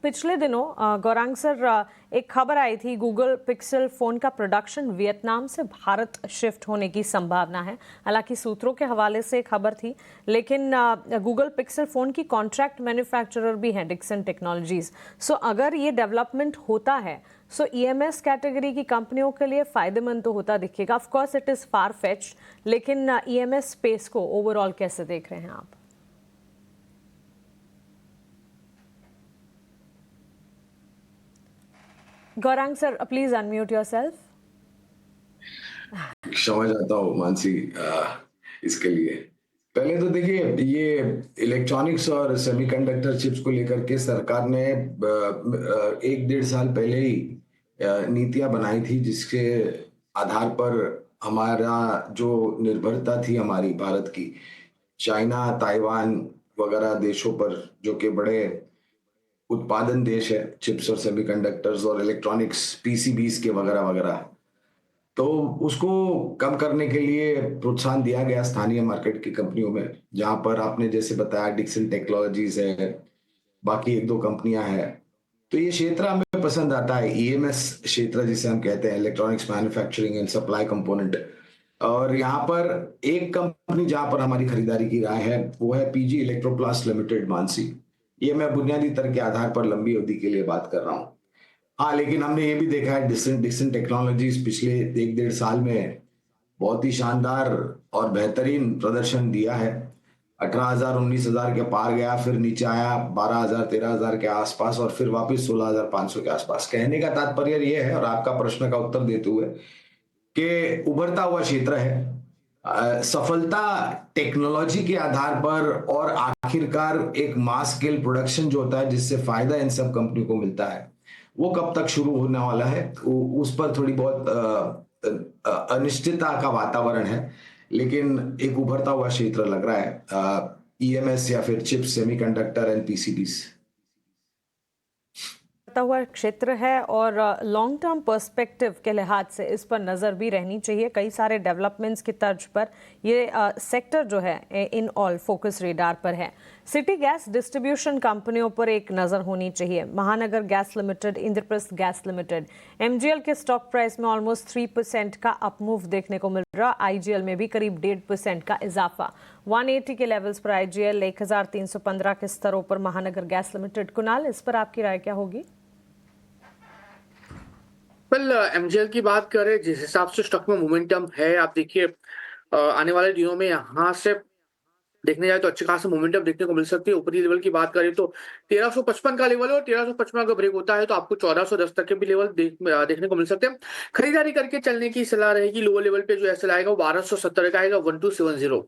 पिछले दिनों गौरांग सर एक खबर आई थी, गूगल पिक्सल फोन का प्रोडक्शन वियतनाम से भारत शिफ्ट होने की संभावना है। हालांकि सूत्रों के हवाले से खबर थी, लेकिन गूगल पिक्सल फोन की कॉन्ट्रैक्ट मैन्युफैक्चरर भी है डिक्सन टेक्नोलॉजीज। सो अगर ये डेवलपमेंट होता है सो ईएमएस कैटेगरी की कंपनियों के लिए फायदेमंद तो होता दिखेगा। Of course it is far fetched, लेकिन ईएमएस स्पेस को ओवरऑल कैसे देख रहे हैं आप? Gaurang sir, please unmute yourself. क्षमा चाहता हूँ मानसी, इसके लिए। पहले तो देखिए, ये इलेक्ट्रॉनिक्स और सेमीकंडक्टर चिप्स को लेकर के सरकार ने 1-1.5 साल पहले ही नीतियां बनाई थी, जिसके आधार पर हमारा जो निर्भरता थी हमारी भारत की चाइना, ताइवान वगैरह देशों पर, जो कि बड़े उत्पादन देश है चिप्स और सेमीकंडक्टर्स और इलेक्ट्रॉनिक्स पीसीबीज के वगैरह वगैरह, तो उसको कम करने के लिए प्रोत्साहन दिया गया स्थानीय मार्केट की कंपनियों में, जहां पर आपने जैसे बताया डिक्सन टेक्नोलॉजीज है, बाकी 1-2 कंपनियां हैं। तो ये क्षेत्र हमें पसंद आता है, ईएमएस क्षेत्र जिसे हम कहते हैं, electronics manufacturing and supply component. और यहाँ पर एक कंपनी जहां पर हमारी खरीदारी की राय है वो है पीजी इलेक्ट्रोप्लास्ट लिमिटेड, मानसी। ये मैं बुनियादी तर्क के आधार पर लंबी अवधि के लिए बात कर रहा हूँ। हाँ, लेकिन हमने ये भी देखा है डिक्सन टेक्नोलॉजीज पिछले 1-1.5 साल में बहुत ही शानदार और बेहतरीन प्रदर्शन दिया है। 18,000 19,000 के पार गया, फिर नीचे आया 12,000 13,000 के आसपास और फिर वापस 16,500 के आसपास। कहने का तात्पर्य ये है, और आपका प्रश्न का उत्तर देते हुए, कि उभरता हुआ क्षेत्र है। सफलता टेक्नोलॉजी के आधार पर और आखिरकार एक मास स्केल प्रोडक्शन जो होता है जिससे फायदा इन सब कंपनी को मिलता है, वो कब तक शुरू होने वाला है उस पर थोड़ी बहुत अनिश्चितता का वातावरण है। लेकिन एक उभरता हुआ क्षेत्र लग रहा है ईएमएस या फिर चिप्स, सेमीकंडक्टर एंड पीसीबीज। हुआ क्षेत्र है और लॉन्ग टर्म पर्सपेक्टिव के लिहाज से इस पर नज़र भी रहनी चाहिए। कई सारे डेवलपमेंट्स की तर्ज पर ये सेक्टर जो है इन ऑल फोकस रेडार पर है। सिटी गैस डिस्ट्रीब्यूशन कंपनियों पर एक नज़र होनी चाहिए। महानगर gas limited, Indraprastha gas limited, MGL के स्टॉक प्राइस में ऑलमोस्ट 3% का अपमूव देखने को मिल रहा। आईजीएल में भी करीब 1.5% का इजाफा। 180 के लेवल्स पर आईजीएल, 1315 के स्तरों पर महानगर गैस लिमिटेड। कुणाल, इस पर आपकी राय क्या होगी? वेल, एमजीएल की बात करें, जिस हिसाब से स्टॉक में मोमेंटम है, आप देखिए आने वाले दिनों में यहाँ से देखने जाए तो अच्छे खासा मोमेंटम देखने को मिल सकती है। ऊपरी लेवल की बात करें तो 1355 का लेवल है, और 1355 का ब्रेक होता है तो आपको 1410 तक के भी लेवल देखने को मिल सकते हैं। खरीदारी करके चलने की सलाह रहेगी। लोअर लेवल पे जो ऐसा आएगा वो 1270 का आएगा, 1270।